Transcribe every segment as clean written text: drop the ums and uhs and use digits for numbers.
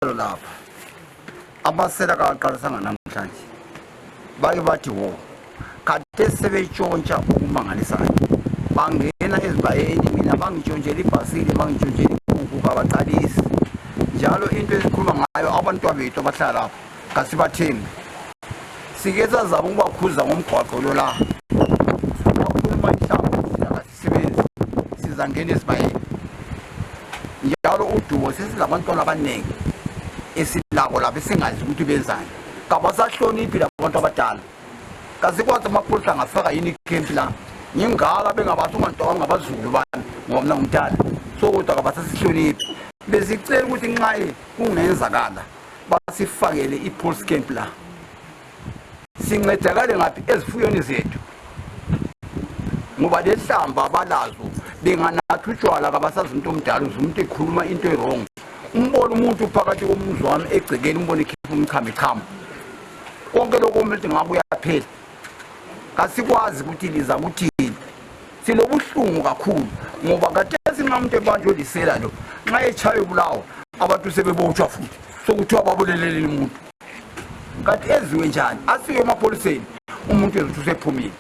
lapha amasela kaqalisanga namhlanje bake bathi wo kade sebetshontsha okumangalisayo bangena ezibayeni mina bangitshontshela ibhasile bangitshontshela inkukhu kabaqalisi njalo into esikhuluma ngayo abantwana bethu abahlala lapha kasibathembi sike sazama ukubakhuza ngomgwaqo lo la bakhuluma inhlamvu akasisebenzi sizangena esibayeni njalo udumo sesilabantwana abaningi esilako lapha esingazi ukuthi benzani kabasahloniphi labantu abadala kasikwazi amapholisa angafaka yini ikhempi la ngingaka bengabathi umantoka ngabazulu bami ngoba mina ngumdala so kodwa kabasasihloniphi besicela ukuthi nxaye kungenzakala basifakele i-police camp la sincedakale ngaphi ezifuyweni zethu ngoba lehlamba abalazo benganatha utshwala kabasazi umuntu omdala umuntu ekhuluma into e-wrong umbona umuntu phakathi komuzi wami egcekeni umbona ekhipha umchamichamo konke lokho umuntu ngabe uyaphela kasikwazi ukuthi liza kuthini silobuhlungu kakhulu ngoba kade singamuntu ebanjwe lisela lo nxa echaye ubulawo abantu sebebotshwa futhi sokuthiwa babulelele umuntu kanti eziwe njani asike emapholiseni umuntu ezothi usephumile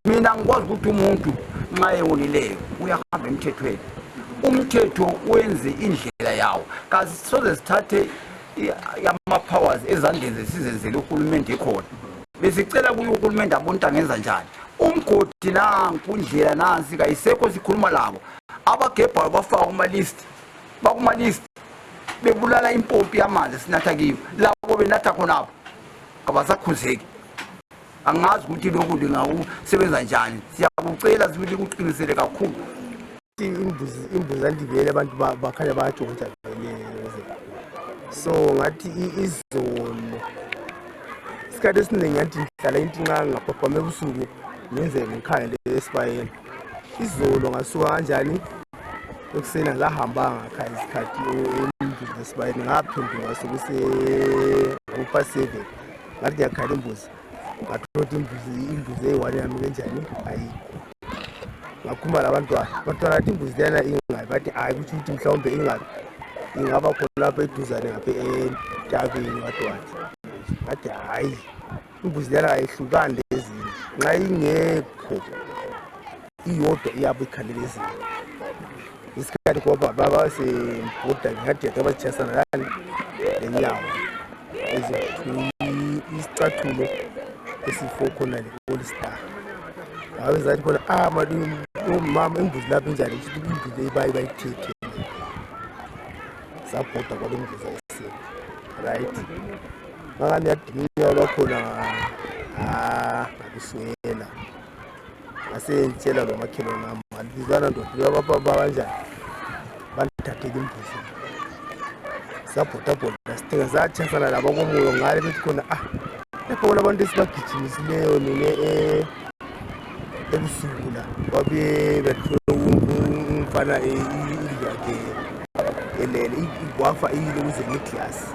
mina ngikwazi ukuthi umuntu nxa ewonileyo uyahamba emthethweni umthetho wenze indlela yawo kazisoze sithathe yama-powers ezandleni zesizenzele uhulumende ekhona besicela kuyo uhulumende abonta angenza njani umgodi nanku indlela nansi kayisekho sikhuluma labo abagebhayo bafaka kuma-list bebulala impompi yamanzi esinatha kiyo labo benatha khonapho kabasakhuzeki angazi ukuthi lokhu lingawusebenza njani siyakucela sibili kuqinisele kakhulu imbuzi andivele abantu bakhanya bayatshontsha so ngathi izolo isikhathi esiningi ngathi ngihlala into incane ngaphaphama ebusuku ngenze ngikhanye esibayeni izolo ngasuka kanjani ekuseni ngahamba ngakhaya isikhathi embuzi esibayeni ngaphenduka sekuse-7 ngathi ngiyakhala imbuzi ngathola imbuzi eyi-1 yami kenjani ayikho ngakhuluma labantwana bathi imbuzi lena ingabi bathi hayi kutsho ukuthi mhlawumbe ingaba khona lapha eduzane ngapha entabeni wathi hayi imbuzi lena ayihlukani lezinye nxa ingekho iyodwa iyabo ikhalela ezinye isikhathi ngoba babasembhoda ngingade abazitshayisana lani lenyawo isicathulo esifo khona le-all-star abezathi khona mama imbuzi lapha injani ukuthi imbuzi leyi bayithethe sabhoda kwale mbuzi ayisele right ngangani yadinyawo lwakhona ngabiswela ngasentshela lo makhelwane ngami ngalibizana ndoda babanjani bandithathele imbuzi sabhoda sithenga satshasana labo komoyo ngale bethi khona lapho bona abantu esibagijimisileyo nine ebusuku la babe bethola umfana yakhe elele igwafa iyile kuze ngeglasi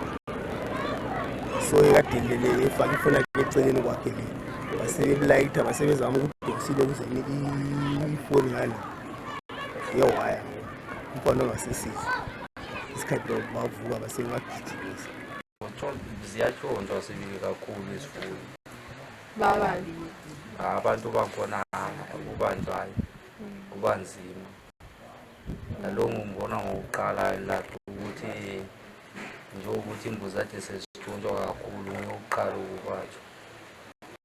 so ekadelele efaka ifona eceleni kwakhe le basebelayitha basebezama ukudonsile kuze ifoni ngale yewaya umfana ongasesiza isikhathi bavuka basebagijimisa ziyatshontsha sibili kakhulu ezifuyo babali abantu bakhona kubanjwayo kubanzima nalo ngibona ngokuqala lapho ukuthi njengokuthi imbuzi ade sezitshontsha kakhulu ngokuqala ukwatsho